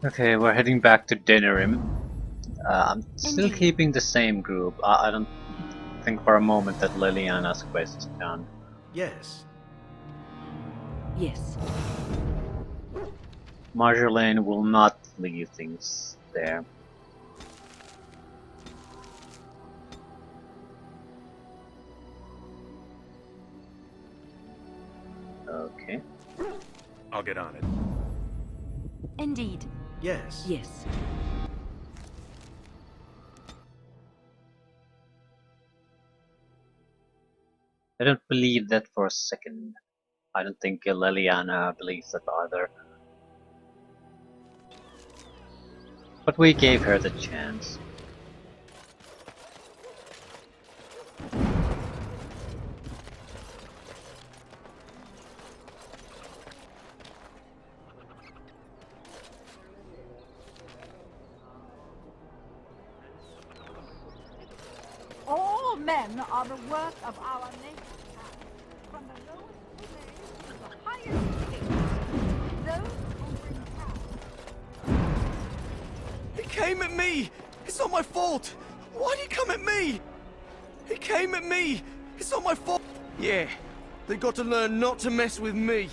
Okay, we're heading back to Denerim. I'm still Indeed. keeping the same group. I don't think for a moment that Liliana's quest is done. Yes. Yes. Marjolaine will not leave things there. Okay. I'll get on it. Indeed. Yes. Yes. I don't believe that for a second. I don't think Liliana believes that either. But we gave her the chance. All men are the work of our native hand, from the lowest slaves to the highest kings. Those who bring power. He came at me! It's not my fault! Why'd he come at me? He came at me! It's not my fault! Yeah, they got to learn not to mess with me.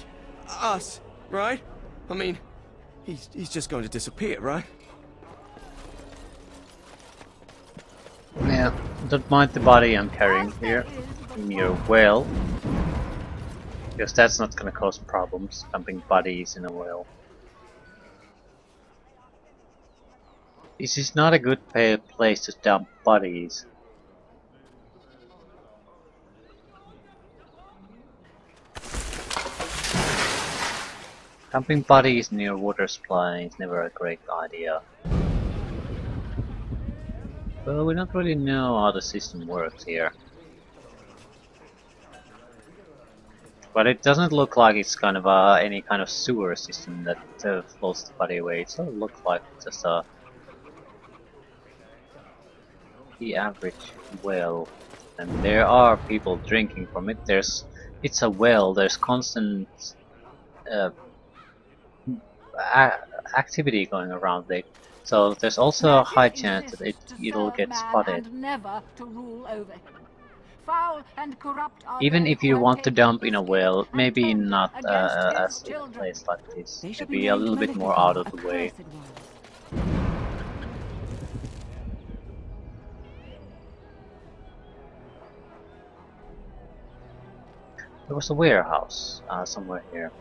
Us, right? I mean, he's just going to disappear, right? Yeah, don't mind the body I'm carrying As there here is in the your well. Because that's not gonna cause problems, dumping bodies in a well. This is not a good place to dump bodies. Dumping bodies near water supply is never a great idea. Well, we don't really know how the system works here. But it doesn't look like it's kind of any kind of sewer system that floats the body away. It sort of looks like just the average well. And there are people drinking from it. It's a well. There's constant uh, activity going around it. So there's also a high magic chance that exists to it'll serve get man spotted. and never to rule over him. Foul and corrupt are Even they if who you have want to taken dump in his a gift well, and maybe turned it not against his as in a children. place like this. They shall be Maybe a named little bit more out Malefica, of the way. accursed ones. There was a warehouse somewhere here.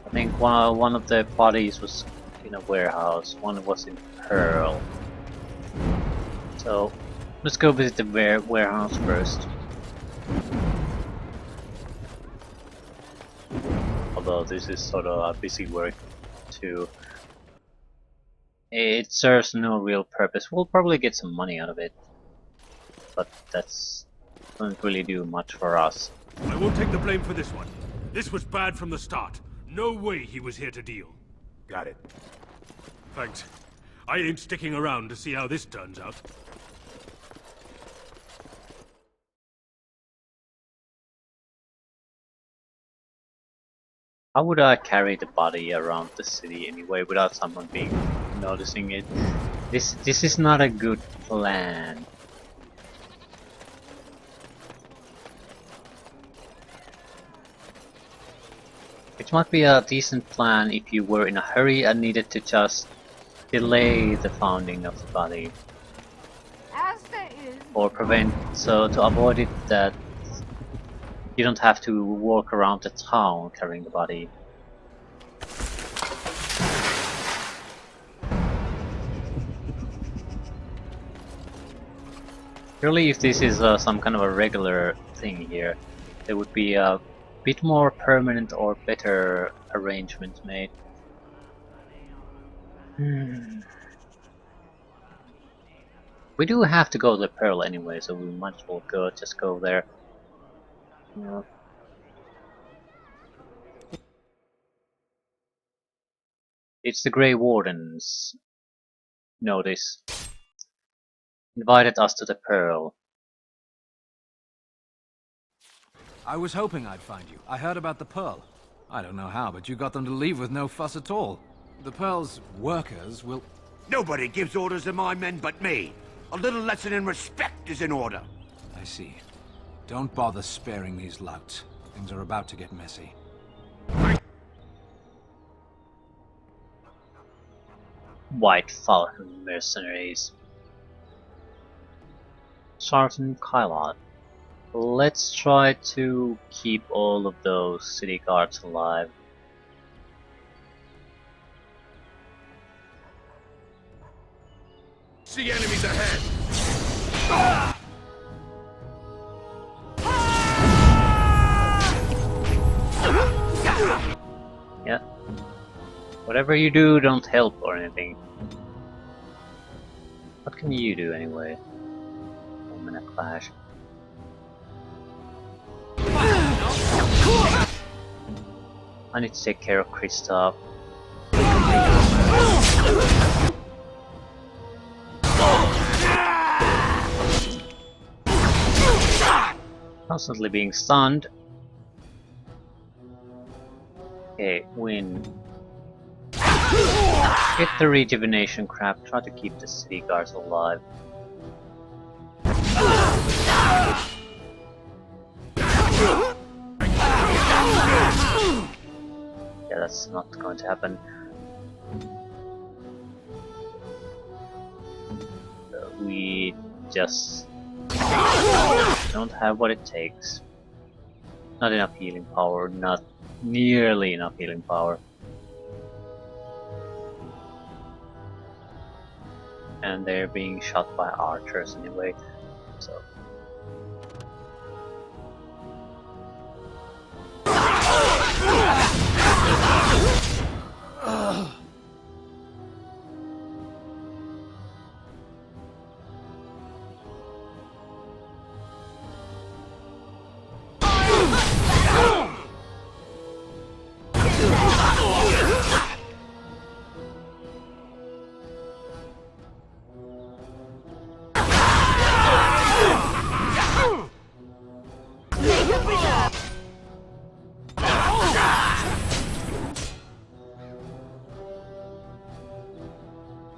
I think one of the bodies was in a warehouse, one was in Pearl. So let's go visit the warehouse first. Although this is sort of a busy work too. It serves no real purpose. We'll probably get some money out of it, but that's doesn't really do much for us. I won't take the blame for this one. This was bad from the start. No way he was here to deal. Got it. Thanks. I ain't sticking around to see how this turns out. How would I carry the body around the city anyway without someone being noticing it? This is not a good plan. It might be a decent plan if you were in a hurry and needed to just delay the founding of the body. As there is Or prevent, so to avoid it that you don't have to walk around the town carrying the body. Surely if this is some kind of a regular thing here, there would be a bit more permanent or better arrangements made. We do have to go to the Pearl anyway, so we might as well just go there. Yeah. It's the Grey Wardens notice. Invited us to the Pearl. I was hoping I'd find you. I heard about the Pearl. I don't know how, but you got them to leave with no fuss at all. The Pearl's workers will... Nobody gives orders to my men but me. A little lesson in respect is in order. I see. Don't bother sparing these louts. Things are about to get messy. White Falcon mercenaries. Sergeant Kylon. Let's try to keep all of those city guards alive. See enemies ahead! Yeah. Whatever you do, don't help or anything. What can you do anyway? I'm gonna clash. I need to take care of Kristoff. Constantly being stunned. Okay, win. Get the rejuvenation crap, try to keep the city guards alive. Yeah, that's not going to happen. We just don't have what it takes. Not enough healing power, not nearly enough healing power. And they're being shot by archers anyway, so...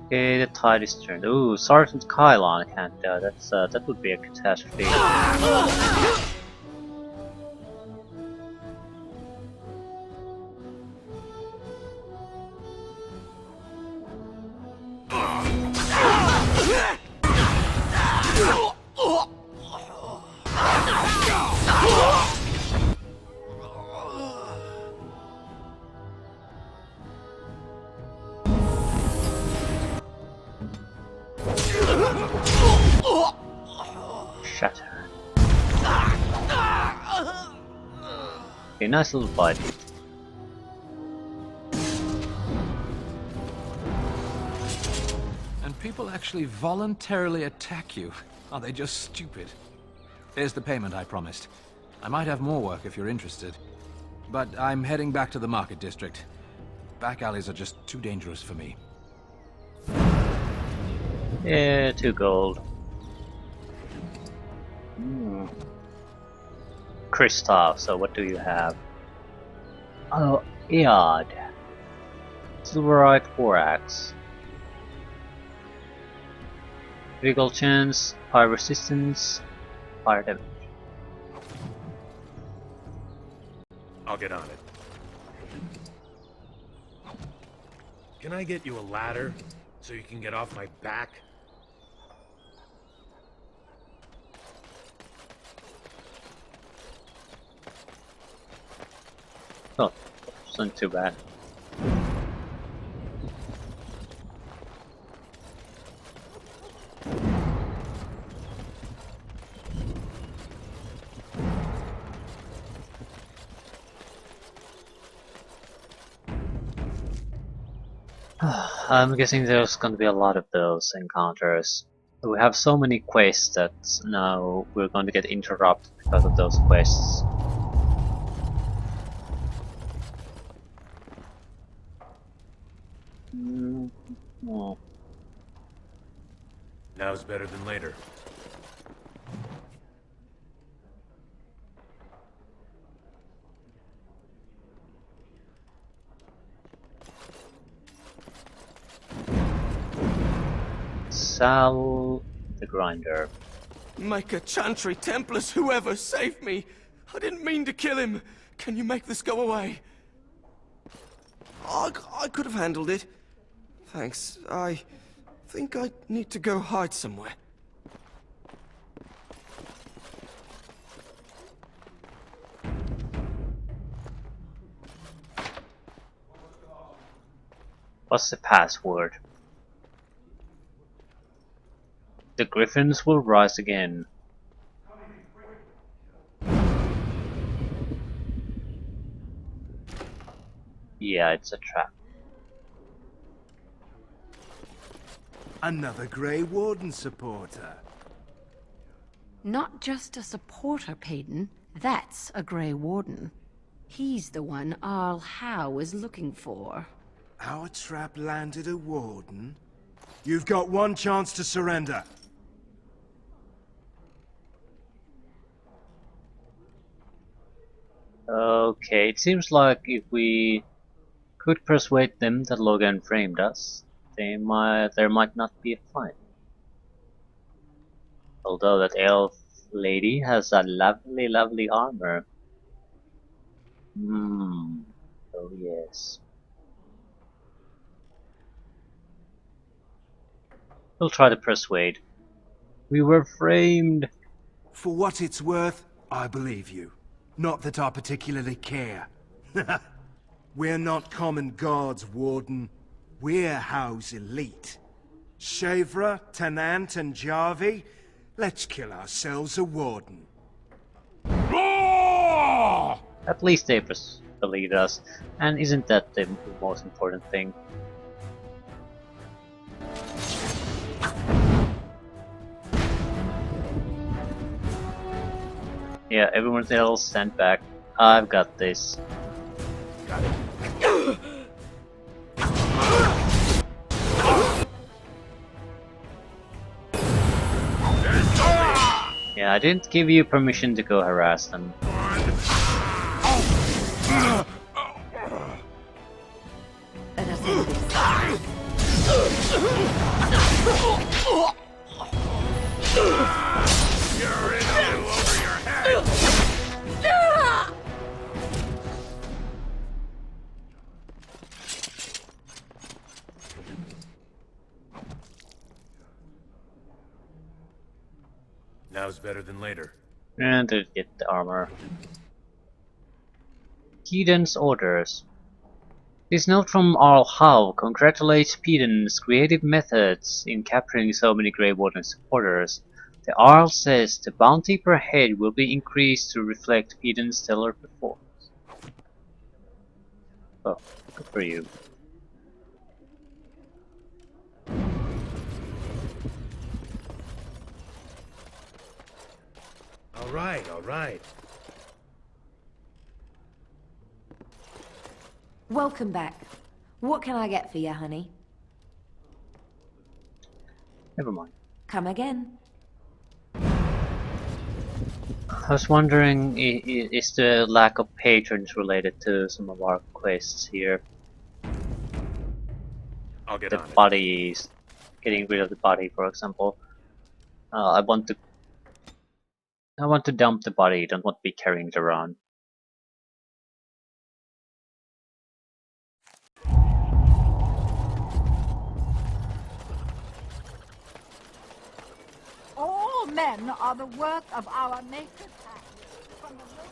Okay, the tide is turned. Ooh, Sergeant Kylon can't die. That would be a catastrophe. Shatter. Okay, nice little fight. And people actually voluntarily attack you. Are they just stupid? Here's the payment I promised. I might have more work if you're interested. But I'm heading back to the market district. Back alleys are just too dangerous for me. Yeah, 2 gold. Kristoff, so what do you have? Oh, Eod. Silverite 4-axe. Critical chance, fire resistance, fire damage. I'll get on it. Can I get you a ladder so you can get off my back? Oh, wasn't too bad. I'm guessing there's gonna be a lot of those encounters. We have so many quests that now we're going to get interrupted because of those quests. Oh. Now's better than later. Sal the Grinder. Maker, Chantry, Templars, whoever, save me! I didn't mean to kill him! Can you make this go away? I could have handled it. Thanks. I think I need to go hide somewhere. What's the password? The Griffins will rise again. Yeah, it's a trap. Another Grey Warden supporter. Not just a supporter, Payton. That's a Grey Warden. He's the one Arl Howe is looking for. Our trap landed a Warden? You've got one chance to surrender. Okay, it seems like if we could persuade them that Logan framed us, there might not be a fight. Although that elf lady has a lovely armor. Oh yes. We'll try to persuade. We were framed. For what it's worth, I believe you. Not that I particularly care. We're not common guards, Warden. We're Howe's elite. Shavra, Tenant, and Jarvie, let's kill ourselves a Warden. At least they believed us, and isn't that the most important thing? Yeah, everyone else stand back. I've got this. Yeah, I didn't give you permission to go harass them. Let us end this. You're in a little over your head! Now's better than later. And to get the armor. Keaton's orders. This note from Arl Howe congratulates Peden's creative methods in capturing so many Grey Warden supporters. The Arl says the bounty per head will be increased to reflect Peden's stellar performance. Oh, good for you. All right. Welcome back. What can I get for you, honey? Never mind. Come again. I was wondering, is the lack of patrons related to some of our quests here? I'll get The on it. bodies, getting rid of the body, for example. I want to dump the body. Don't want to be carrying it around. All men are the work of our Maker's hand. From the lowest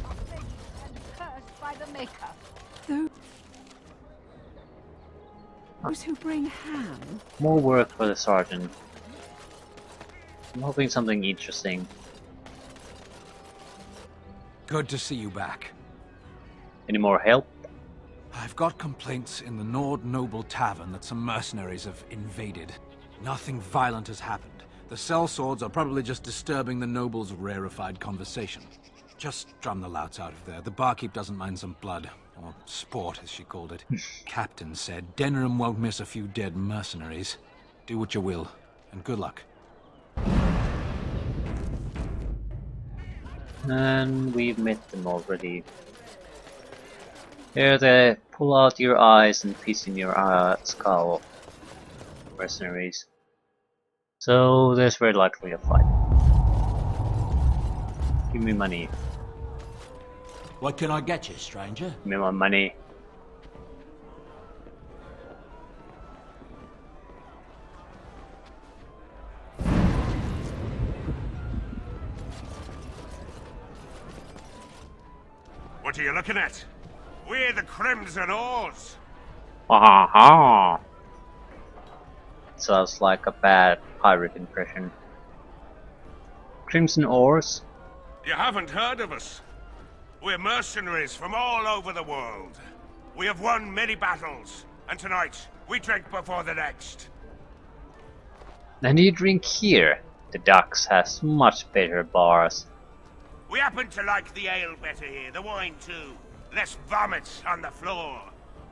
of things and cursed by the Maker. Those who bring ham. More work for the sergeant. I'm hoping something interesting. Good to see you back. Any more help? I've got complaints in the Nord Noble Tavern that some mercenaries have invaded. Nothing violent has happened. The sellswords are probably just disturbing the noble's rarefied conversation. Just drum the louts out of there. The barkeep doesn't mind some blood. Or sport, as she called it. Captain said Denerim won't miss a few dead mercenaries. Do what you will, and good luck. And we've met them already. Here they pull out your eyes and piece in your skull. Mercenaries. So there's very likely a fight. Give me money. What can I get you, stranger? Give me my money. What are you looking at? We're the Crimson Oars. Ha ha! Sounds like a bad pirate impression. Crimson Oars? You haven't heard of us. We're mercenaries from all over the world. We have won many battles, and tonight we drink before the next. Then you drink here. The Ducks has much better bars. We happen to like the ale better here, the wine too. Less vomit on the floor.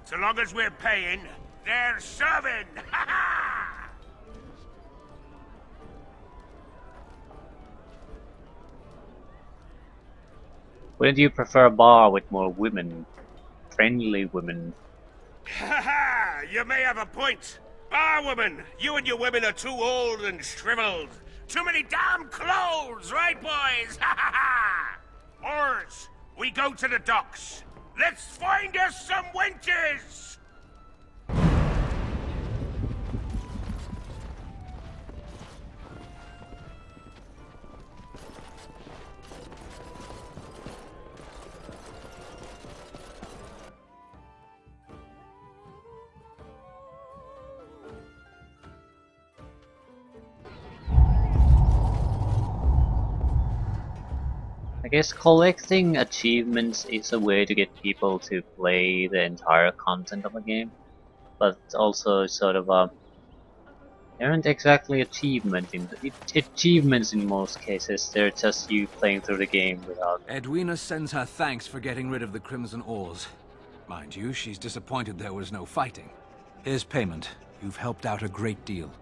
So long as we're paying, they're serving! Ha ha! Wouldn't you prefer a bar with more women? Friendly women. Ha ha! You may have a point. Woman, you and your women are too old and shriveled. Too many damn clothes, right, boys? Ha ha ha! Oars, we go to the docks. Let's find us some wenches! I guess collecting achievements is a way to get people to play the entire content of a game, but also sort of they aren't exactly achievements in most cases. They're just you playing through the game without. Edwina sends her thanks for getting rid of the Crimson Oars. Mind you, she's disappointed there was no fighting. Here's payment. You've helped out a great deal.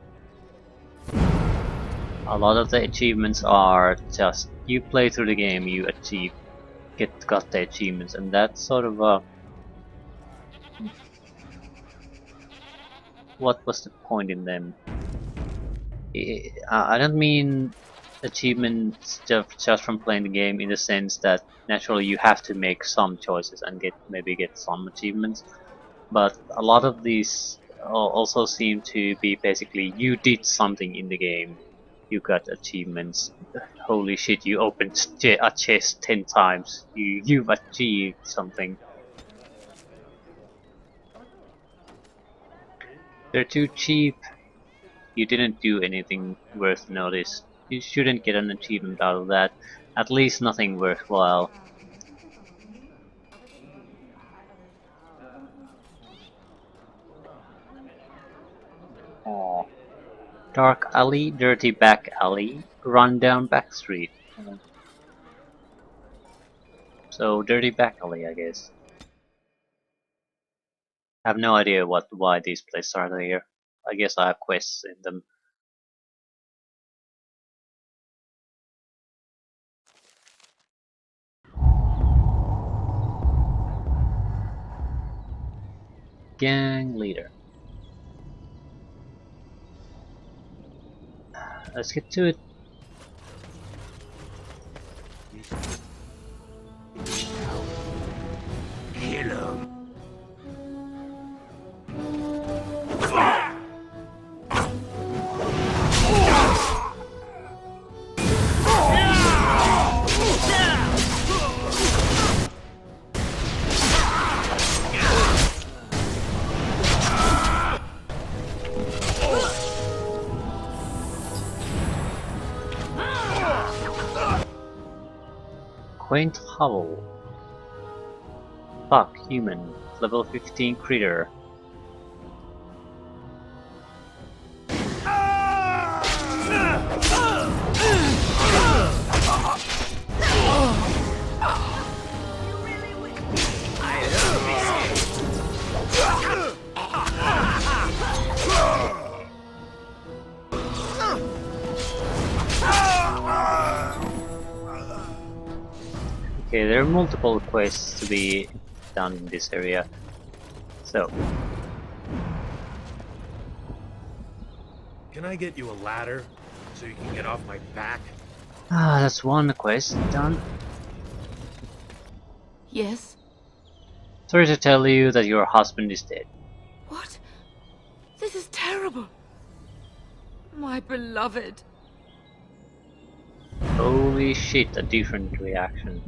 A lot of the achievements are just you play through the game, you got the achievements, and that's sort of what was the point in them? I don't mean achievements just from playing the game in the sense that naturally you have to make some choices and maybe get some achievements, but a lot of these also seem to be basically you did something in the game. You got achievements. Holy shit! You opened a chest 10 times. You've achieved something. They're too cheap. You didn't do anything worth notice. You shouldn't get an achievement out of that. At least nothing worthwhile. Aww. Dark alley, dirty back alley, run down back street. So dirty back alley, I guess. I have no idea why these places are here. I guess I have quests in them. Gang leader. Let's get to it. Kill 'em. Quaint hovel. Fuck human. Level 15 critter. Okay, there are multiple quests to be down in this area. So, Can I get you a ladder so you can get off my back? that's one quest done. Yes? Sorry to tell you that your husband is dead. What? This is terrible. My beloved. Holy shit, a different reaction.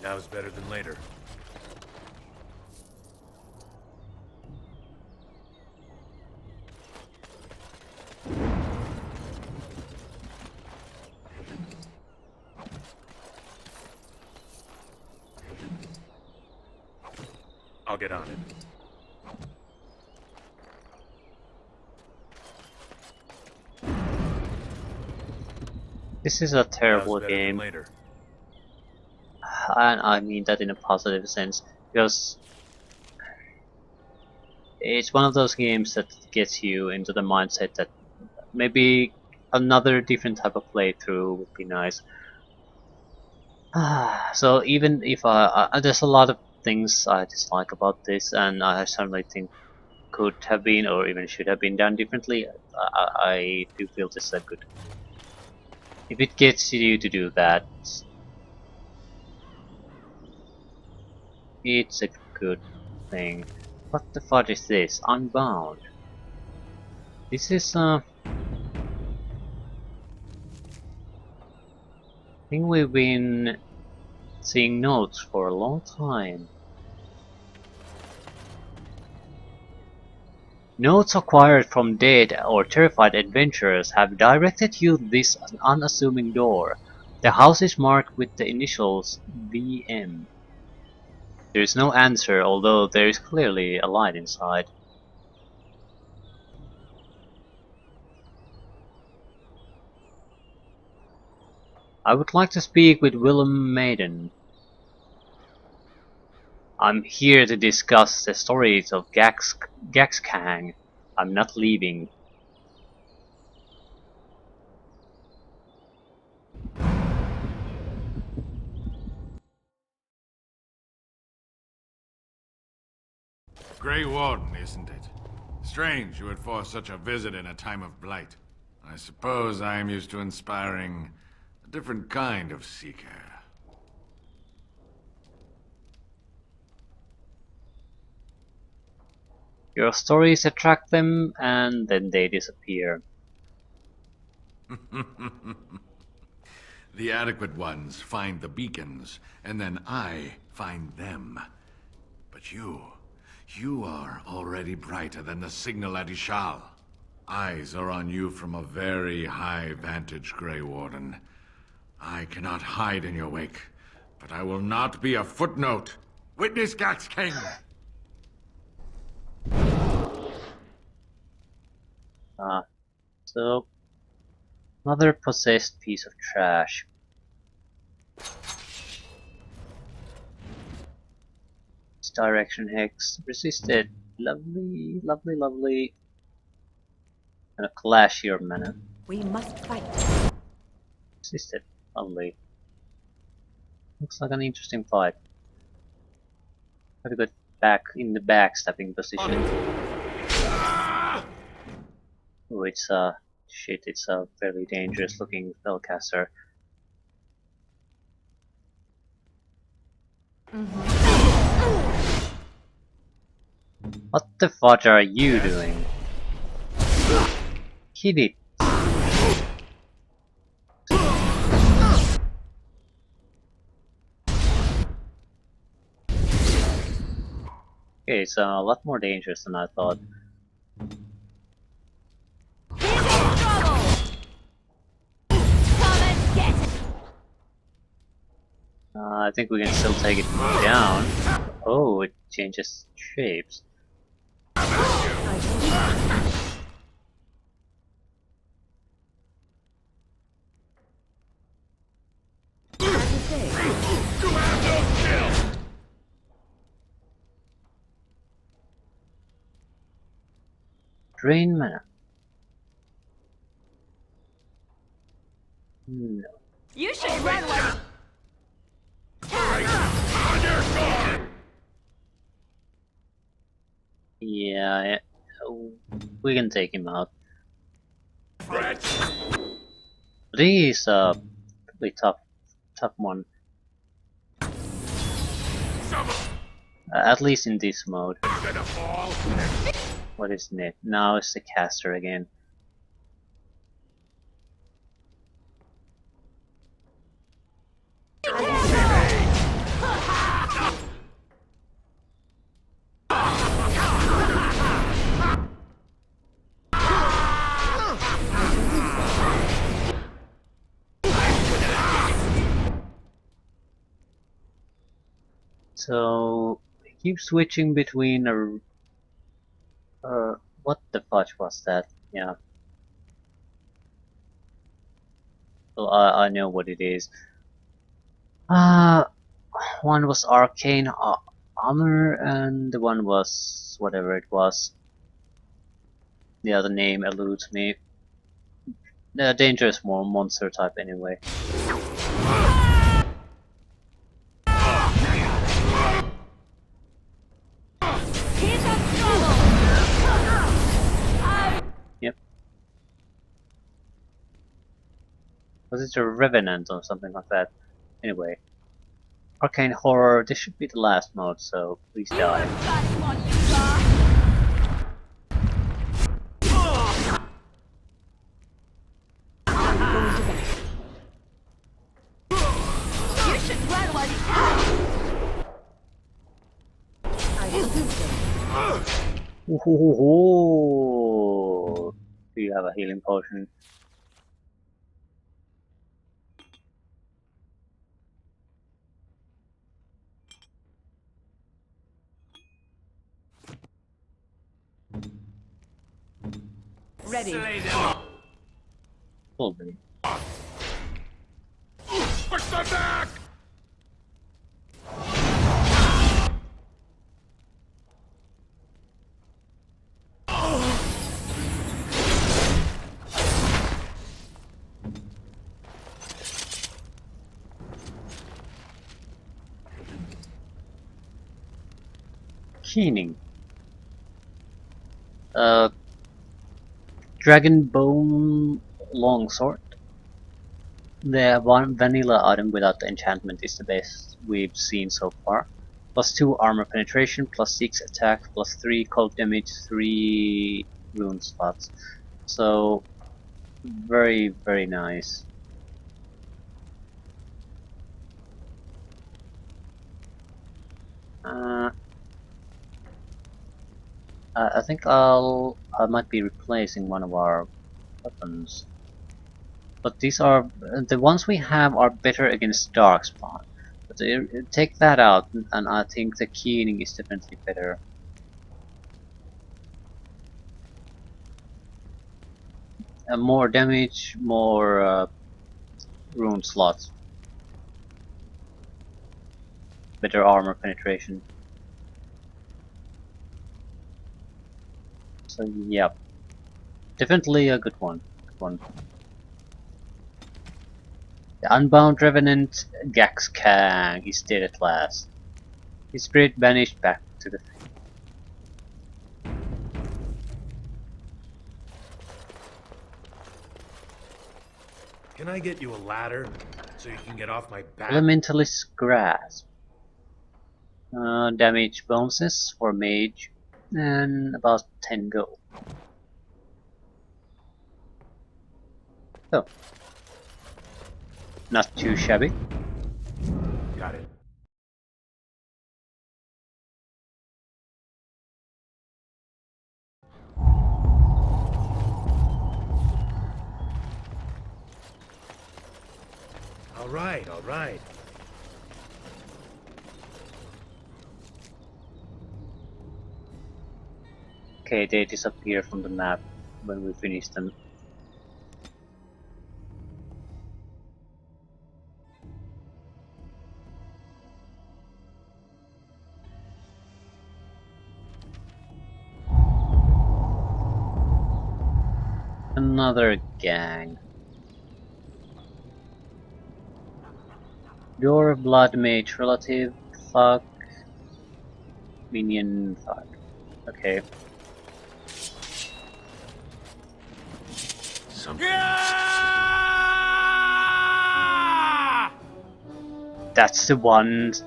Now's better than later. I'll get on it. This is a terrible Now's better than game, later. and I mean that in a positive sense, because it's one of those games that gets you into the mindset that maybe another different type of playthrough would be nice. So even if there's a lot of things I dislike about this, and I certainly think could have been or even should have been done differently, I do feel this is a good. If it gets you to do that, it's a good thing. What the fuck is this? Unbound. This is I think we've been seeing notes for a long time. Notes acquired from dead or terrified adventurers have directed you to this unassuming door. The house is marked with the initials VM. There is no answer, although there is clearly a light inside. I would like to speak with Willem Maiden. I'm here to discuss the stories of Gaxkang. I'm not leaving. Grey Warden, isn't it? Strange you would force such a visit in a time of blight. I suppose I am used to inspiring a different kind of seeker. Your stories attract them, and then they disappear. The adequate ones find the beacons, and then I find them. But you are already brighter than the signal at Ishal. Eyes are on you from a very high vantage, Grey Warden. I cannot hide in your wake, but I will not be a footnote. Witness Gax King! So another possessed piece of trash. This direction hex resisted. Lovely, lovely, lovely. And a clash here, mana. We must fight. Resisted. Lovely. Looks like an interesting fight. Gotta go back in the backstabbing position. Oh, it's shit, it's a very dangerous looking spellcaster. What the fudge are you doing? Hit it! Okay, it's a lot more dangerous than I thought. I think we can still take it down. Oh, it changes shapes. Drain mana. No. You should run when... We can take him out. But he is a pretty tough one. At least in this mode. What is it? Now it's the caster again. So he keeps switching between a what the fudge was that? Yeah. Well, I know what it is. One was arcane armor, and the one was whatever it was. The other name eludes me. The dangerous monster type anyway. Yep. Was it a revenant or something like that? Anyway. Arcane horror, this should be the last mode, so please die. Ooh, do you have a healing potion? Ready. Will be. Push them back! Keening. Dragon Bone Longsword. The one vanilla item without the enchantment is the best we've seen so far. +2 armor penetration, +6 attack, +3 cold damage, 3 rune spots. So very, very nice. I think I might be replacing one of our weapons. But these are the ones we have are better against Darkspawn. But take that out, and I think the keening is definitely better. More damage, more rune slots, better armor penetration. So yeah, definitely a good one. Good one. The Unbound Revenant Gax Kang is dead at last. His spirit vanished back to the. Can I get you a ladder so you can get off my back? Elementalist Grasp. Damage bonuses for mage and about 10 gold. So, not too shabby. Got it. All right, all right. Okay, they disappear from the map when we finish them. Another gang. Your blood mage relative, thug, minion thug. Okay. something. That's the ones.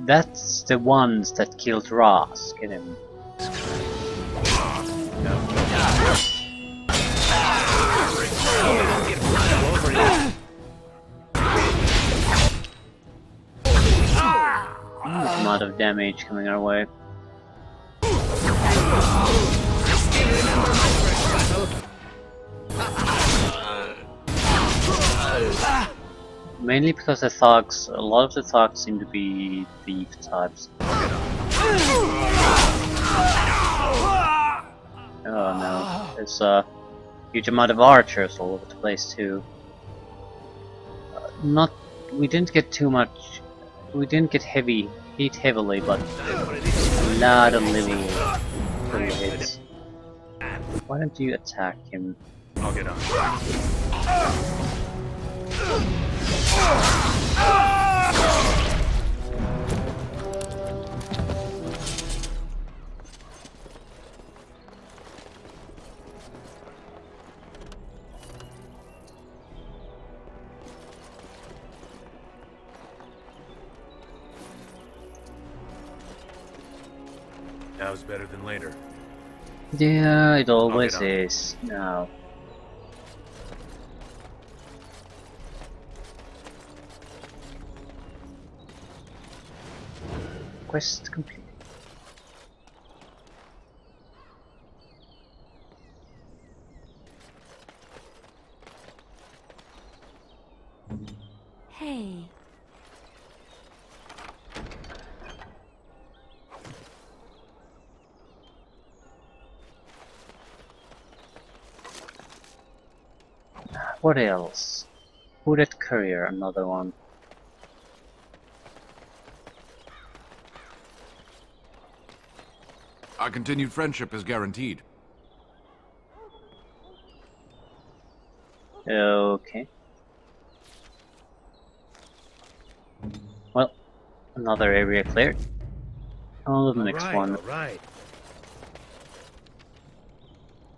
That's the ones that killed Rask. Get him. A lot of damage coming our way. Mainly because the thugs, a lot of the thugs seem to be thief types. Oh no, there's a huge amount of archers all over the place too. We didn't get too much, we didn't get hit heavily, but a lot of little hits. Why don't you attack him? I'll get on. Now's better than later. Yeah, it always is. Now. Quest complete. Hey. What else? Hooded Courier, another one. Our continued friendship is guaranteed. Okay. Well, another area cleared. On to the next one. Alright.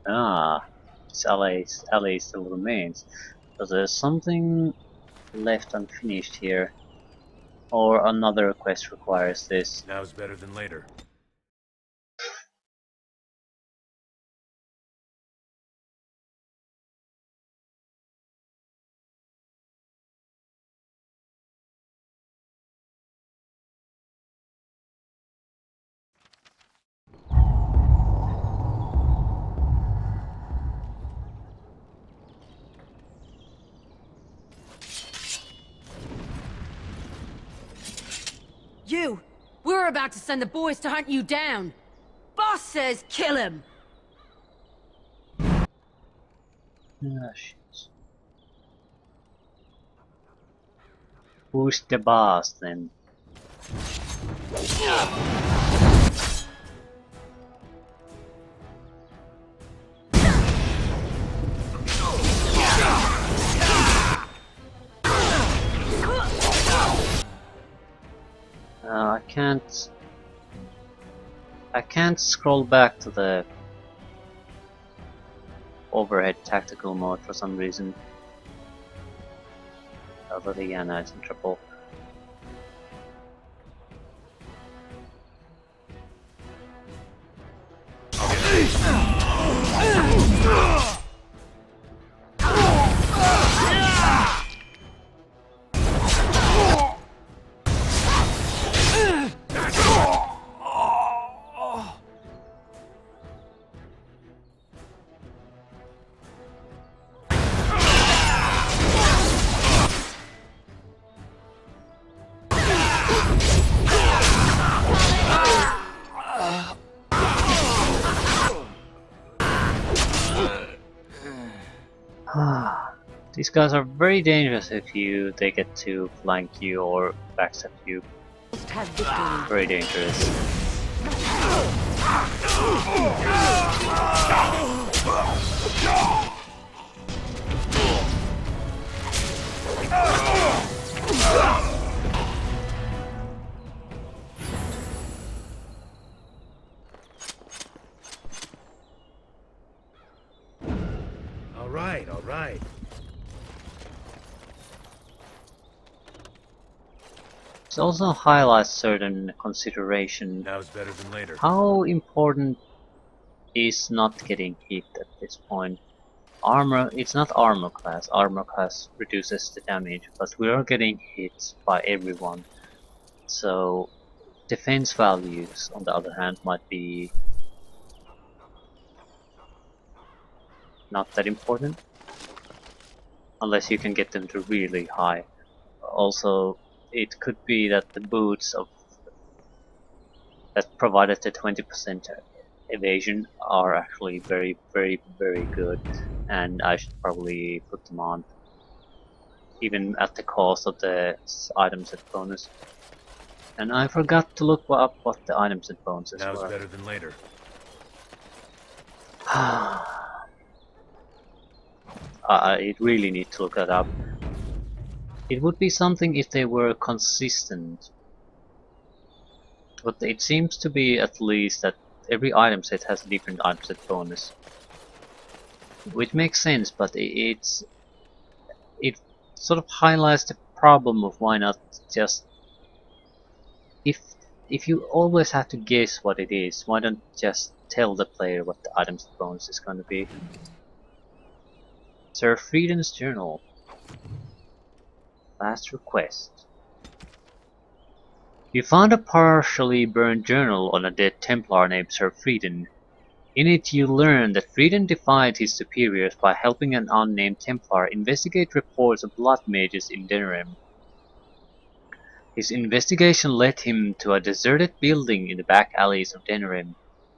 Ah, this alley still remains. So there's something left unfinished here. Or another quest requires this. Now's better than later. You! We're about to send the boys to hunt you down! Boss says kill him! Ah, shit. Who's the boss then? I can't scroll back to the overhead tactical mode for some reason. Although the Yana is in trouble. These guys are very dangerous if they get to flank you or backstab you. Very dangerous. Alright, alright. It also highlights certain consideration. Now's better than later. How important is not getting hit at this point? Armor, it's not armor class. Armor class reduces the damage, but we are getting hit by everyone. So defense values, on the other hand, might be not that important, unless you can get them to really high. Also, it could be that the boots of that provided the 20% evasion are actually very, very, very good, and I should probably put them on, even at the cost of the item set bonus. And I forgot to look up what the item set bonuses Now's were. better than later. I really need to look that up. It would be something if they were consistent. But it seems to be at least that every item set has a different item set bonus. Which makes sense, but it sort of highlights the problem of why not just if you always have to guess what it is, why don't just tell the player what the item set bonus is going to be. Sir Freedom's Journal. Last request. You found a partially burned journal on a dead Templar named Sir Frieden. In it you learn that Frieden defied his superiors by helping an unnamed Templar investigate reports of blood mages in Denerim. His investigation led him to a deserted building in the back alleys of Denerim.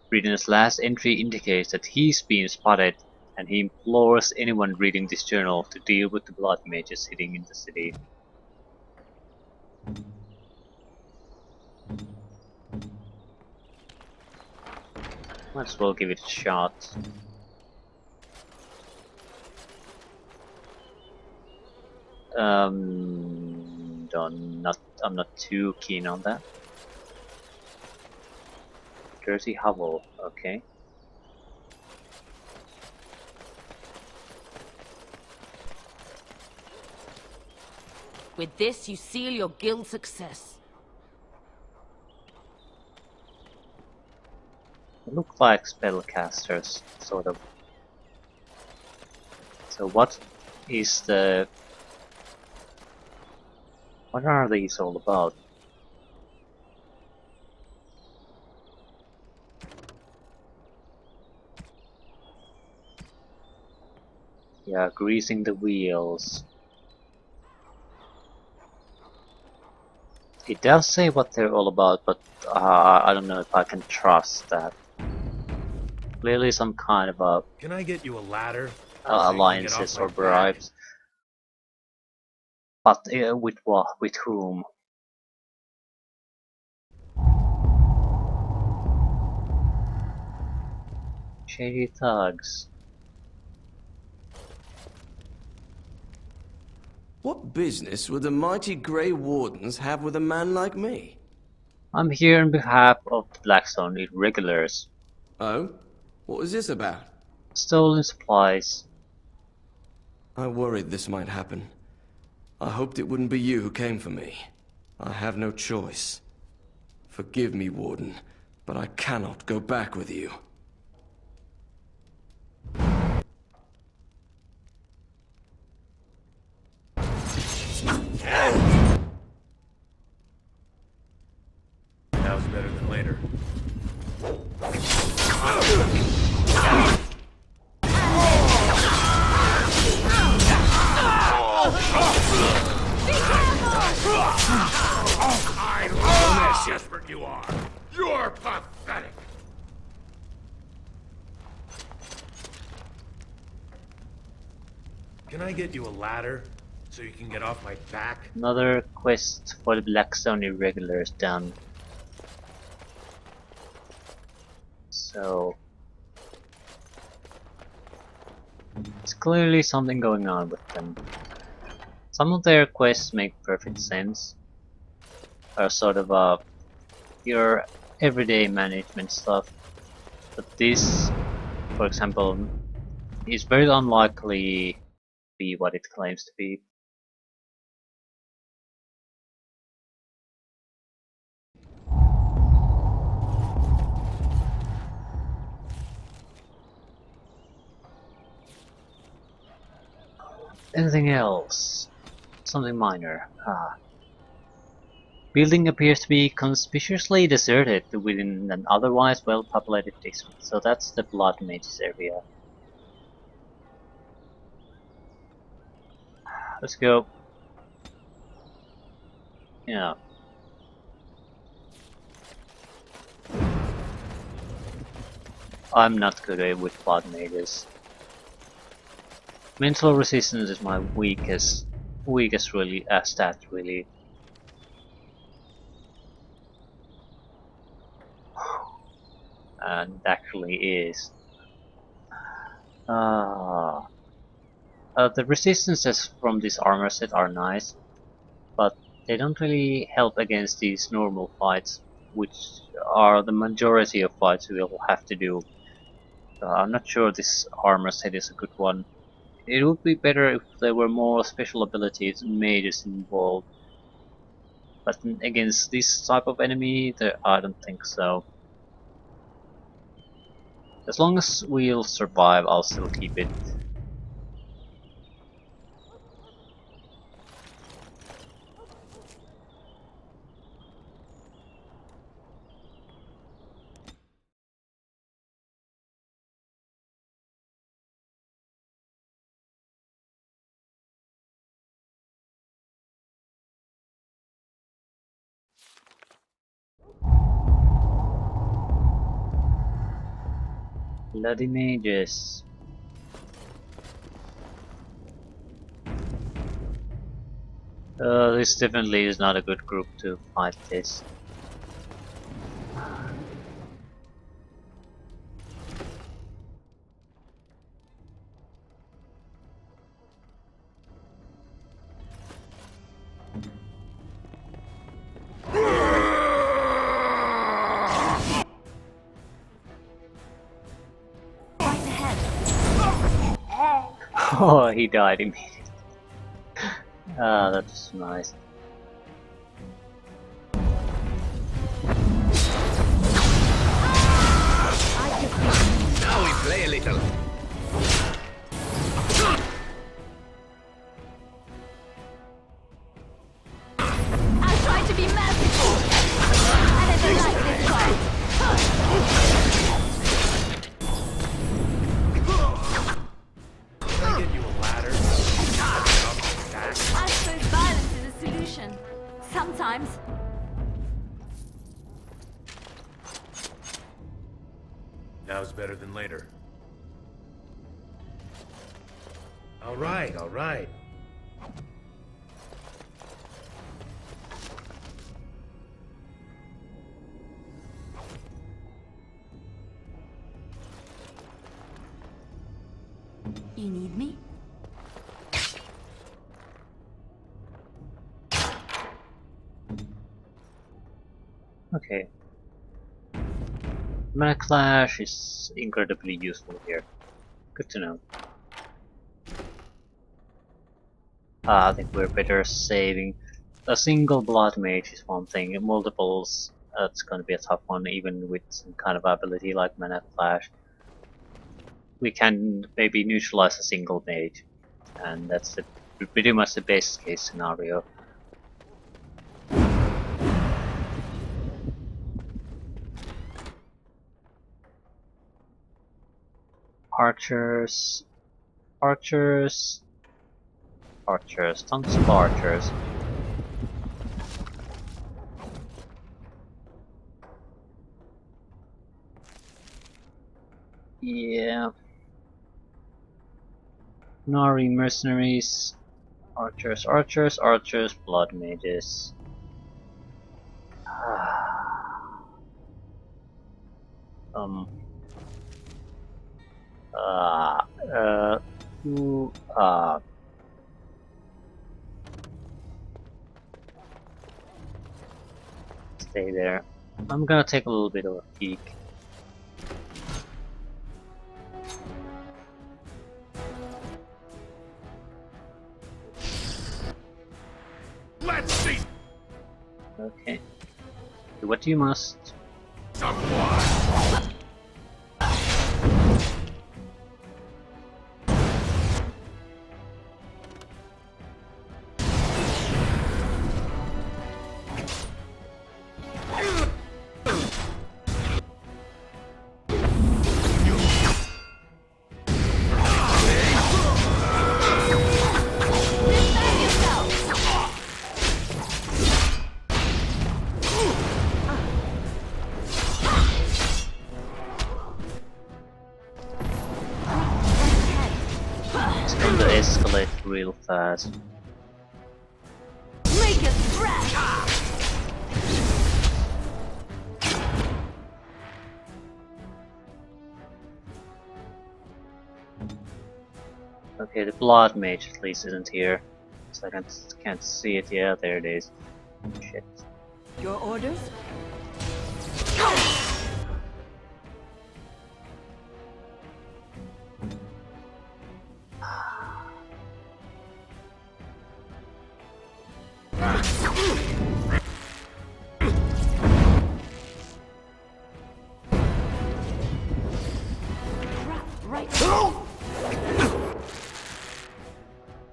Frieden's last entry indicates that he's been spotted, and he implores anyone reading this journal to deal with the blood mages hiding in the city. Might as well give it a shot. I'm not too keen on that. Dirty hovel, okay. With this, you seal your guild's success. They look like spellcasters, sort of. So what is the... What are these all about? Yeah, greasing the wheels. It does say what they're all about, but I don't know if I can trust that. Clearly some kind of a... Can I get you a ladder? alliances or bribes. But with what? With whom? Shady thugs. What business would the mighty Grey Wardens have with a man like me? I'm here on behalf of the Blackstone Irregulars. Oh? What was this about? Stolen supplies. I worried this might happen. I hoped it wouldn't be you who came for me. I have no choice. Forgive me, Warden, but I cannot go back with you. Now's better than later. I desperate you are. You're pathetic. Can I get you a ladder so you can get off my back? Another quest for the Blackstone Irregulars done. So it's clearly something going on with them. Some of their quests make perfect sense. Are sort of your everyday management stuff. But this, for example, is very unlikely to be what it claims to be. Anything else? Something minor. Building appears to be conspicuously deserted within an otherwise well-populated district, so that's the Blood Mages area. Let's go. Yeah. I'm not good with Blood Mages. Mental resistance is my weakest really stat really. And actually is. The resistances from this armor set are nice, but they don't really help against these normal fights, which are the majority of fights we'll have to do. I'm not sure this armor set is a good one. It would be better if there were more special abilities and mages involved, but against this type of enemy, I don't think so. As long as we'll survive, I'll still keep it. Bloody mages. This definitely is not a good group to fight this. Oh, he died immediately. Ah, that's nice. Now we play a little. I try to be merciful. I never like this fight. Can I get you a ladder? I suppose violence is a solution. Sometimes. Now's better than later. All right, all right. You need me? Okay. Mana Clash is incredibly useful here. Good to know. I think we're better saving. A single Blood Mage is one thing, multiples, it's gonna be a tough one, even with some kind of ability like Mana Clash. We can maybe neutralize a single mage, and that's pretty much the best case scenario. Archers, archers, archers, tons of archers. Yeah. Nari mercenaries, archers, archers, archers, blood mages. um. Who, stay there. I'm gonna take a little bit of a peek. Okay. Do what you must. It's going to escalate real fast. Make it fresh! Okay, the blood mage at least isn't here. So I can't see it. Yeah, there it is. Shit. Your orders? Right.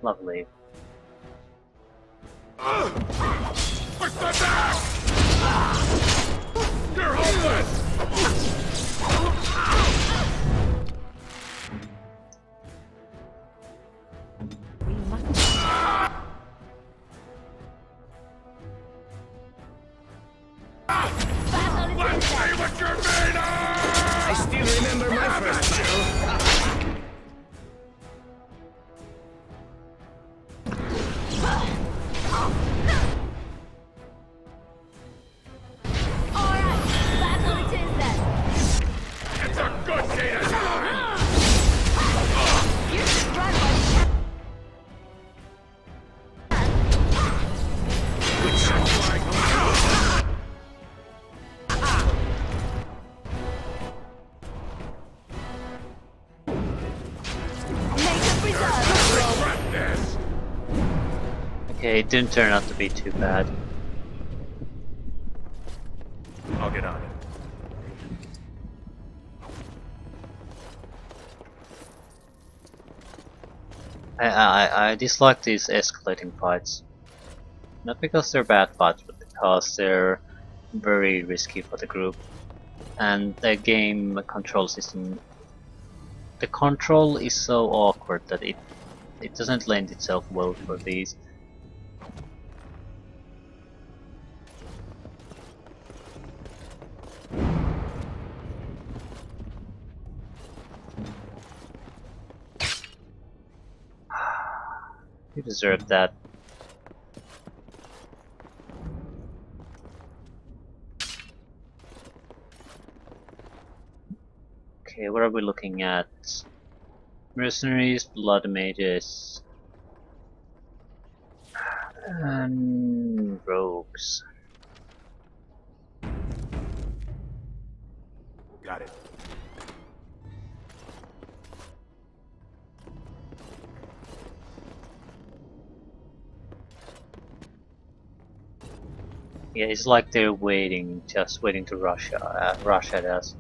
Lovely. Push them back! You're hopeless! We must. Let's see what you're made of! I still remember my first battle. Alright, battle it is then. It's a good day to die! You should run while Good shot, Flag. make it preserve. Regret this! Okay, it didn't turn out to be too bad. I'll get on it. I dislike these escalating fights. Not because they're bad fights, but because they're very risky for the group. And the game control system... The control is so awkward that it doesn't lend itself well for these. You deserve that. Okay, what are we looking at? Mercenaries, blood mages, and rogues. Got it. Yeah, it's like they're waiting, just waiting to rush at us.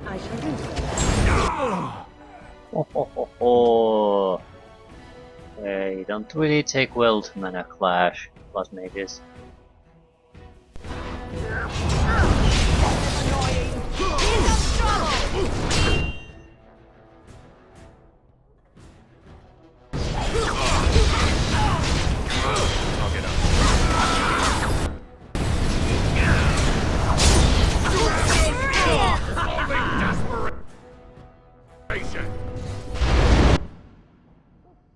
I shall do so. Oh, ho, ho, ho. They don't really take well to mana clash, blood mages. I'll get on it. Desperation!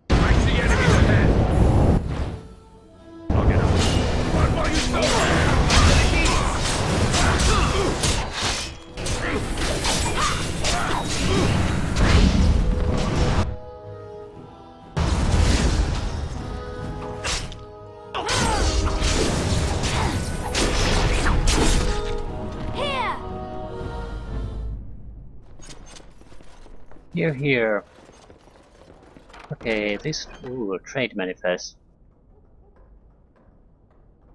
I see enemies ahead! I'll get on it. Here. Okay, this a trade manifest.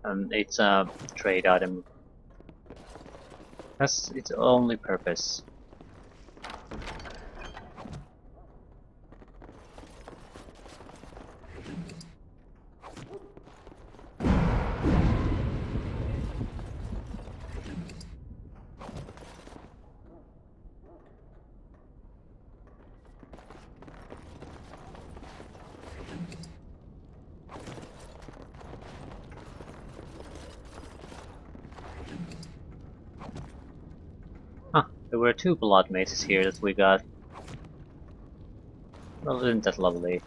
It's a trade item. That's its only purpose. Huh, there were 2 blood mazes here that we got. Well, isn't that lovely?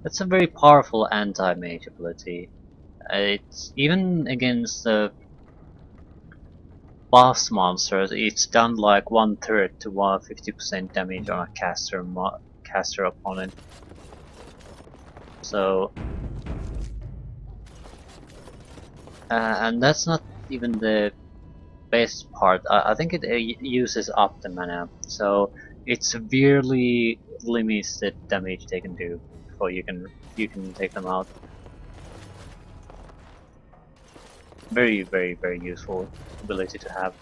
That's a very powerful anti-mage ability. It's even against the boss monsters, it's done like 1/3 to 50% damage on a caster opponent. So, and that's not even the best part. I think it uses up the mana, so it severely limits the damage they can do before you can take them out. Very, very, very useful ability to have.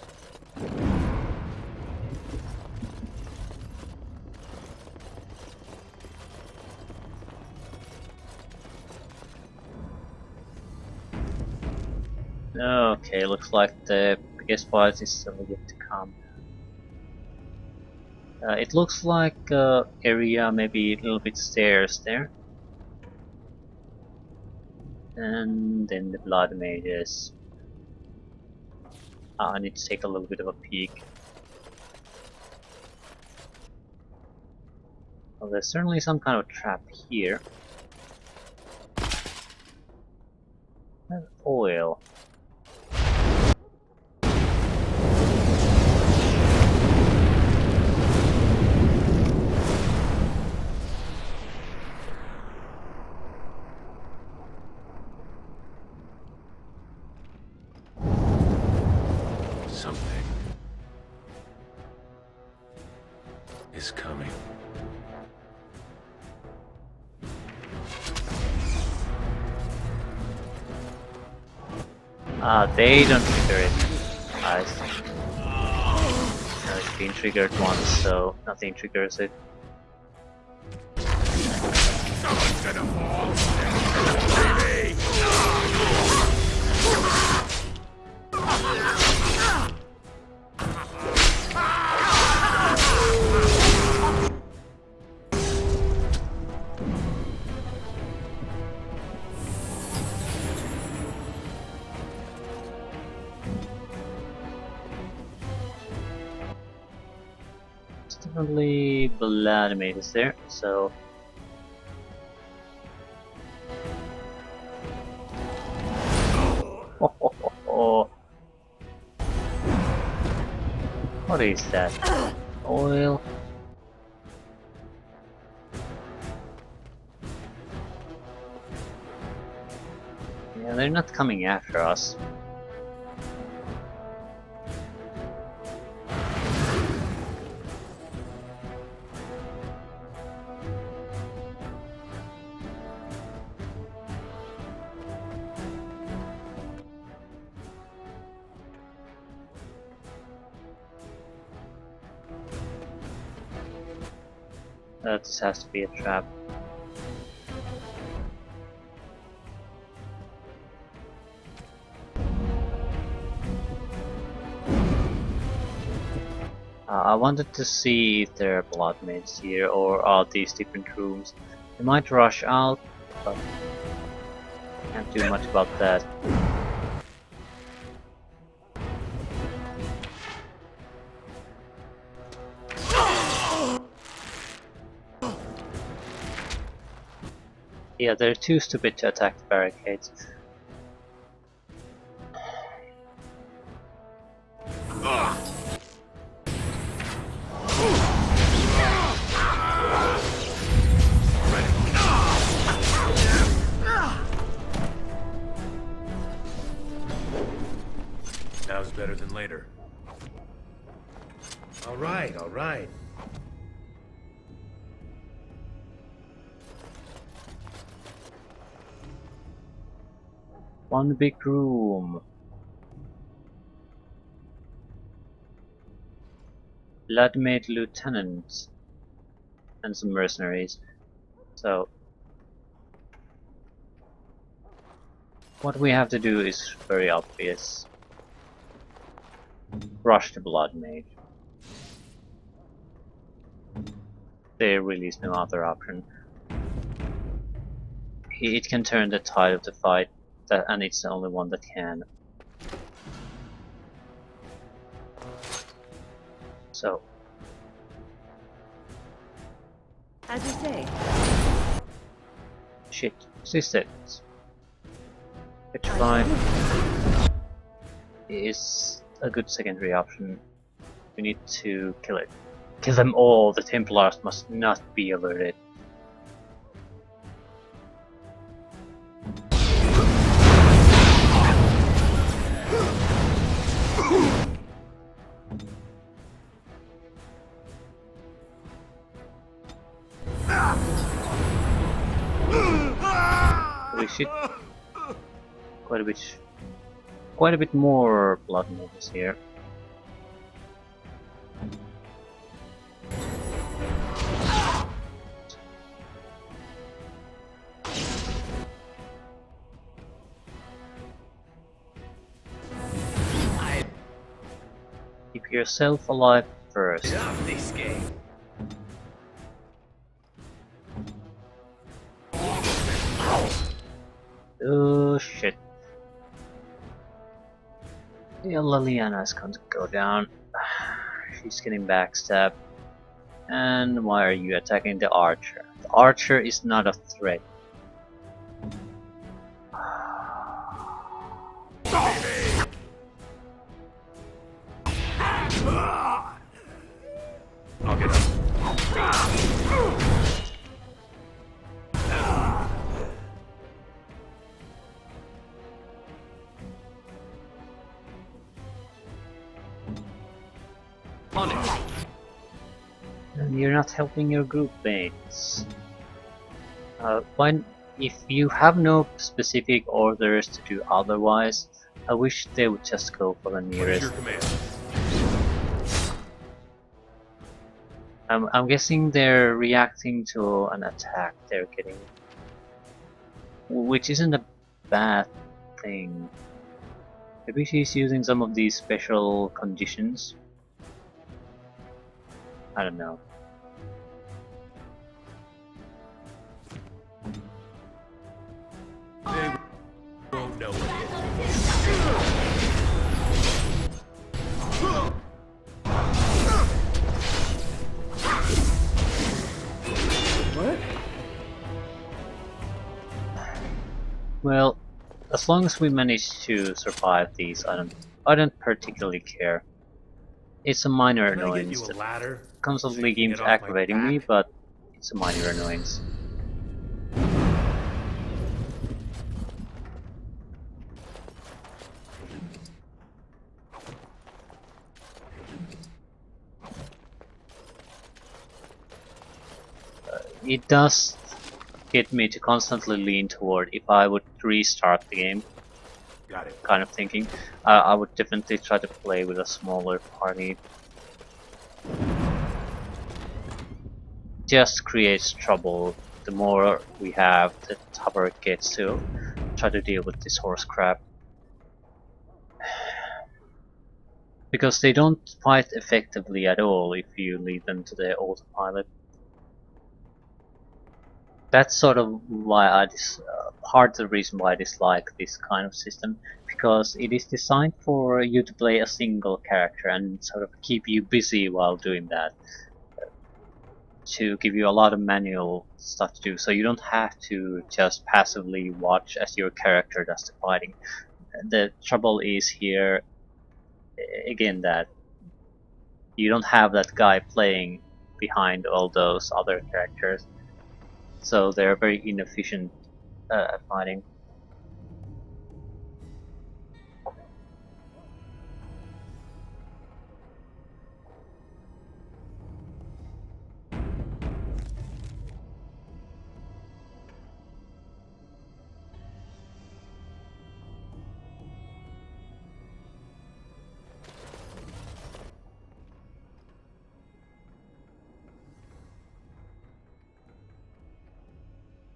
Okay, looks like the biggest fight is still yet to come. It looks like area, maybe a little bit stairs there. And then the blood mages. I need to take a little bit of a peek. Well, there's certainly some kind of trap here. And oil. Something is coming. They don't trigger it. Nice. It's been triggered once, so nothing triggers it. Someone's gonna fall. Baby! It's definitely blood mages there, so what is that? Oil? Yeah, they're not coming after us. This has to be a trap. I wanted to see if there are blood mages here or are these different rooms. They might rush out, but can't do much about that. Yeah, they're too stupid to attack the barricades. now's better than later. All right, all right. One big room. Blood-made lieutenant and some mercenaries. So what we have to do is very obvious. Rush the blood mage. There really is no other option. It can turn the tide of the fight, and it's the only one that can. So, As you say. shit, systems. Petrified is a good secondary option. We need to kill it. Kill them all. The Templars must not be alerted. Holy shit. Quite a bit more blood moves here. Keep yourself alive first. Enough this game. Oh shit. Yeah, Liliana is going to go down. She's getting backstabbed. And why are you attacking the archer? The archer is not a threat. I'll get up. On it. And you're not helping your group mates. If you have no specific orders to do otherwise, I wish they would just go for the What is nearest. your command? I'm guessing they're reacting to an attack they're getting, which isn't a bad thing. Maybe she's using some of these special conditions. I don't know. They won't know it. Well, as long as we manage to survive these, I don't particularly care. It's a minor Can I get annoyance you a that ladder? constantly so you can keeps get off my aggravating me, back? but it's a minor annoyance. It does get me to constantly lean toward if I would restart the game. Got it. Kind of thinking. I would definitely try to play with a smaller party. Just creates trouble. The more we have, the tougher it gets to try to deal with this horse crap. Because they don't fight effectively at all if you leave them to their autopilot. That's sort of why part of the reason why I dislike this kind of system, because it is designed for you to play a single character and sort of keep you busy while doing that, to give you a lot of manual stuff to do, so you don't have to just passively watch as your character does the fighting. The trouble is here, again, that you don't have that guy playing behind all those other characters. So they're very inefficient at fighting.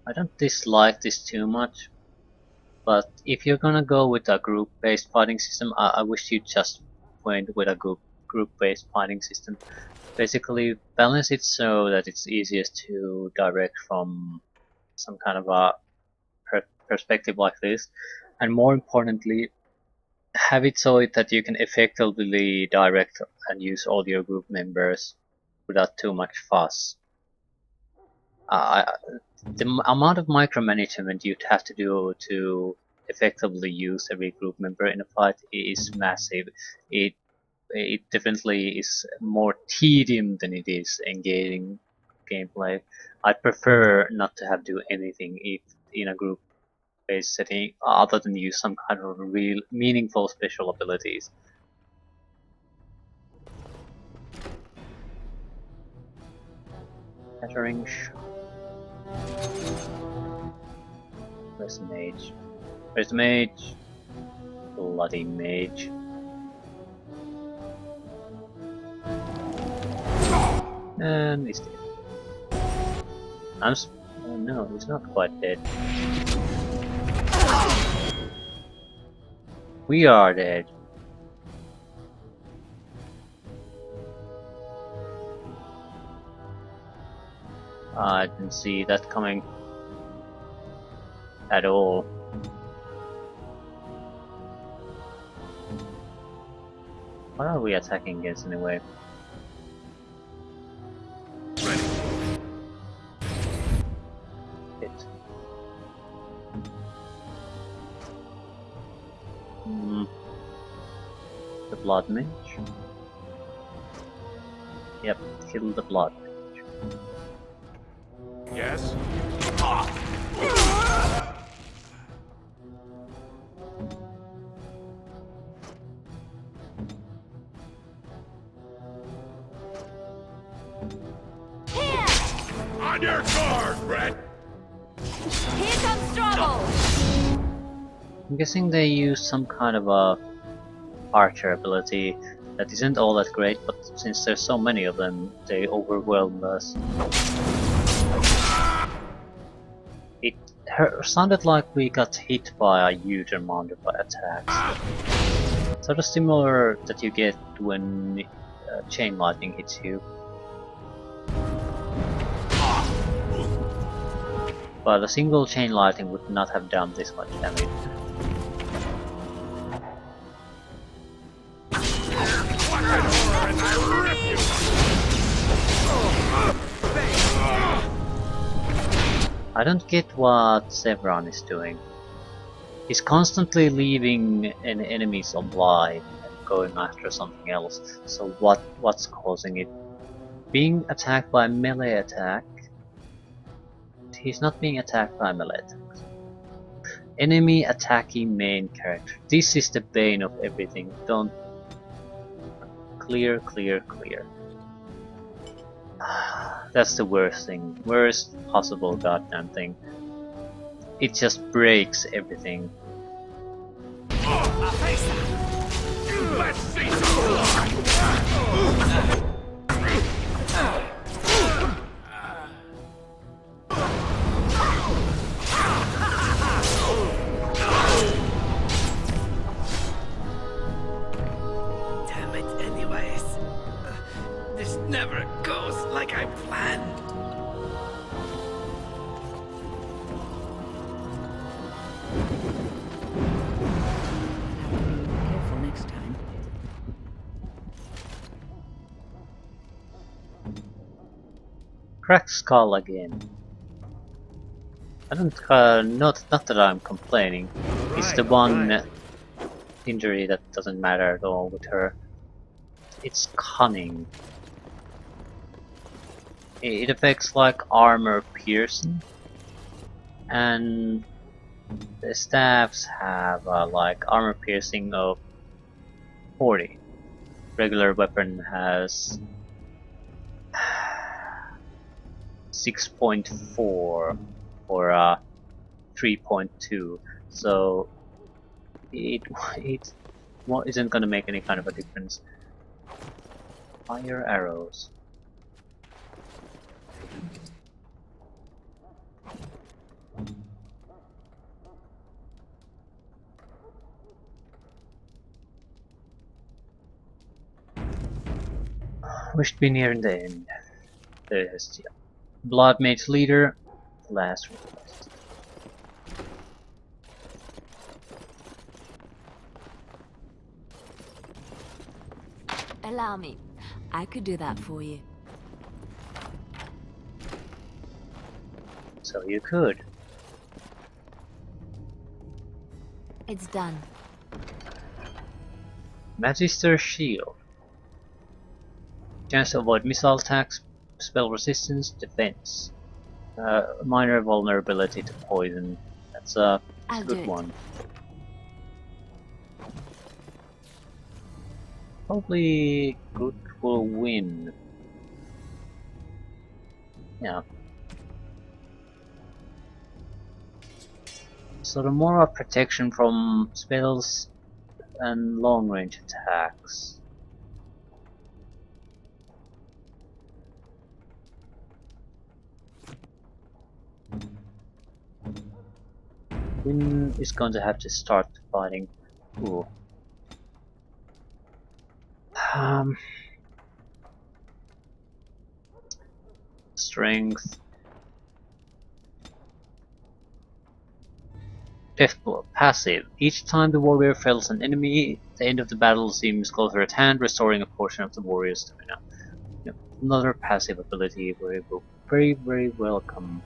I don't dislike this too much, but if you're gonna go with a group-based fighting system, I wish you just went with a group-based fighting system. Basically, balance it so that it's easiest to direct from some kind of a perspective like this, and more importantly, have it so that you can effectively direct and use all your group members without too much fuss. The amount of micromanagement you'd have to do to effectively use every group member in a fight is massive. It definitely is more tedium than it is engaging gameplay. I prefer not to have to do anything if in a group based setting other than use some kind of real meaningful special abilities. Shattering shot. Where's the mage? Where's the mage? Bloody mage. And he's dead. No, he's not quite dead. We are dead. I didn't see that coming at all. What are we attacking against anyway? Hit. The blood mage? Yep, kill the blood mage. Yes? On your guard, Brett! Here comes trouble! I'm guessing they use some kind of a archer ability that isn't all that great, but since there's so many of them, they overwhelm us. It sounded like we got hit by a huge amount of attacks. Sort of similar that you get when chain lightning hits you. But a single chain lightning would not have done this much damage. I don't get what Sevran is doing. He's constantly leaving enemies alive and going after something else. So what's causing it? Being attacked by melee attack? He's not being attacked by melee attacks. Enemy attacking main character. This is the bane of everything. Don't clear, clear, clear. That's the worst thing. Worst possible goddamn thing. It just breaks everything. Let's see some blood! Damn it, anyways. This never goes like I planned. Careful next time. Cracked skull again. I don't not that I'm complaining. It's the one injury that doesn't matter at all with her. It's cunning. It affects like armor piercing, and the staffs have like armor piercing of 40. Regular weapon has 6.4 or 3.2. So it isn't gonna make any kind of a difference. Fire arrows. We should be nearing the end. There's the Blood Mage Leader, last request. Allow me. I could do that for you. So you could. It's done. Magister Shield. Chance to avoid missile attacks, spell resistance, defense. Minor vulnerability to poison. That's a good one. Probably good will win. Yeah. So the more of protection from spells and long range attacks. Win is going to have to start fighting. Ooh. Strength. Death Blow. Passive. Each time the warrior fells an enemy, the end of the battle seems closer at hand, restoring a portion of the warrior's stamina. Yep. Another passive ability very welcome.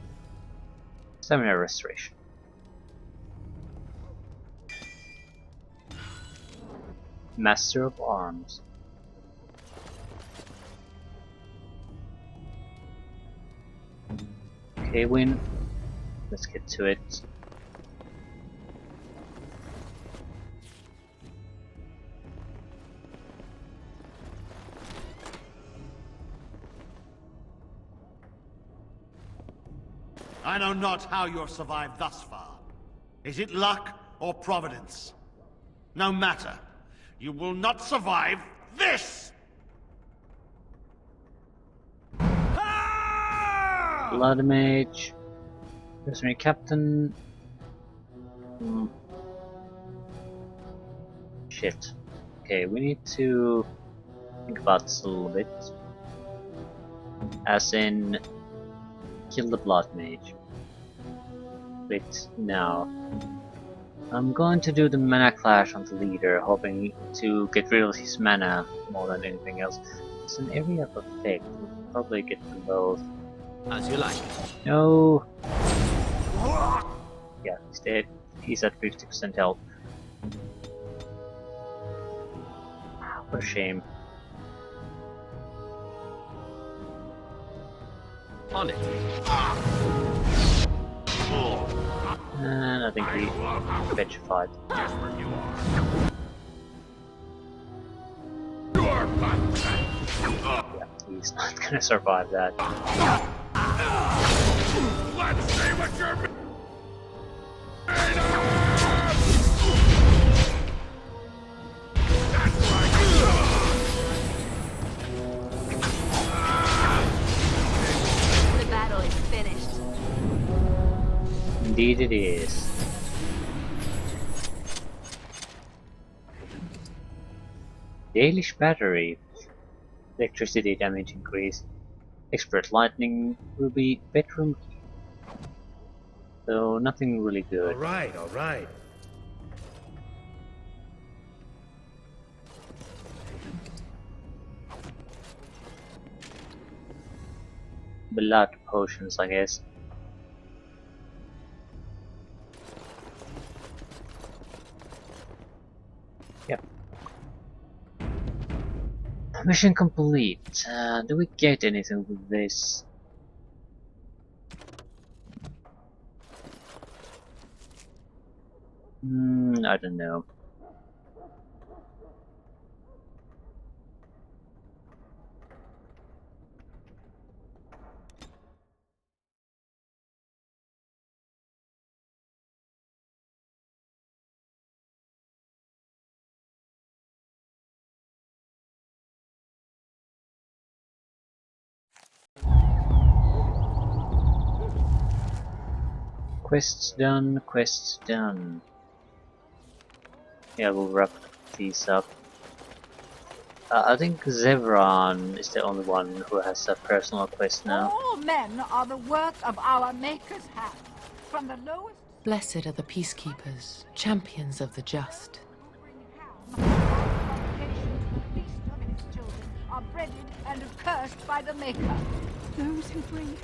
Stamina restoration. Master of Arms. Okay, Win. Let's get to it. I know not how you have survived thus far. Is it luck or providence? No matter. You will not survive this! Blood Mage. Mercenary Captain. Shit. Okay, we need to think about this a little bit. As in, kill the Blood Mage. Wait, now. I'm going to do the mana clash on the leader, hoping to get rid of his mana more than anything else. It's an area of effect. We'll probably get them both. As you like. No! Yeah, he's dead. He's at 50% health. What a shame. On it. And I think he petrified. Yeah, he's not gonna survive that. Let's see what you're made The battle is finished. Indeed it is. Dalish Battery. Electricity damage increase. Expert Lightning will be bedroom key. So nothing really good. Alright, alright. Blood potions, I guess. Yep. Mission complete. Do we get anything with this? I don't know. Quests done, quests done. Yeah, we'll wrap these up. I think Zevran is the only one who has a personal quest now. All men are the work of our Maker's hand, from the lowest Blessed are the peacekeepers, champions of the just. are breaded and accursed by the Maker. Those who bring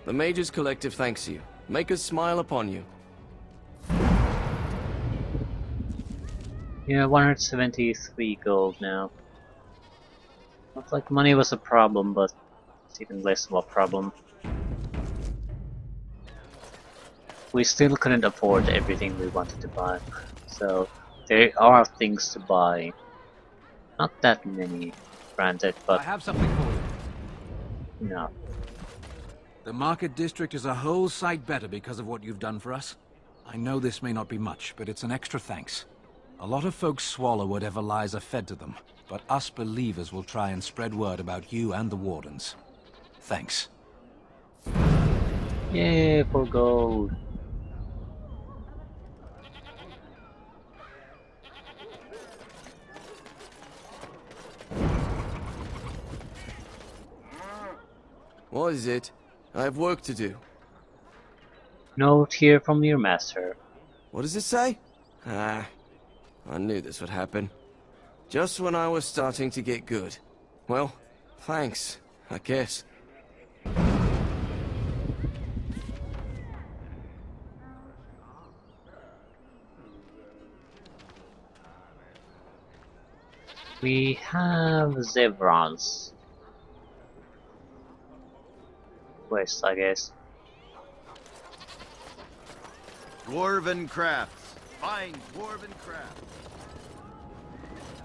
The Mage's collective thanks you. Makers smile upon you. Yeah, 173 gold now. Not like money was a problem, but it's even less of a problem. We still couldn't afford everything we wanted to buy, so there are things to buy. Not that many, granted, but I have something for you. no. The market district is a whole sight better because of what you've done for us. I know this may not be much, but it's an extra thanks. A lot of folks swallow whatever lies are fed to them, but us believers will try and spread word about you and the Wardens. Thanks. Yay, for gold. What is it? I have work to do. Note here from your master. What does it say? Ah, I knew this would happen. Just when I was starting to get good. Well, thanks, I guess. We have Zevran's quest, I guess. Dwarven crafts. Fine dwarven crafts.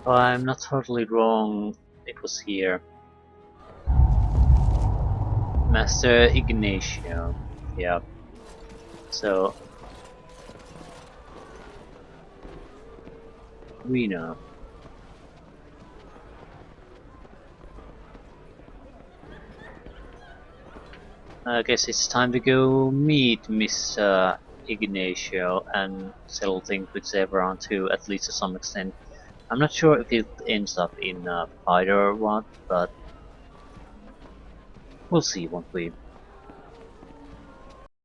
If I'm not totally wrong, it was here. Master Ignacio. Yeah. So we know. I guess it's time to go meet Miss Ignacio and settle things with Zevran too, at least to some extent. I'm not sure if it ends up in a fight or what, but we'll see, won't we?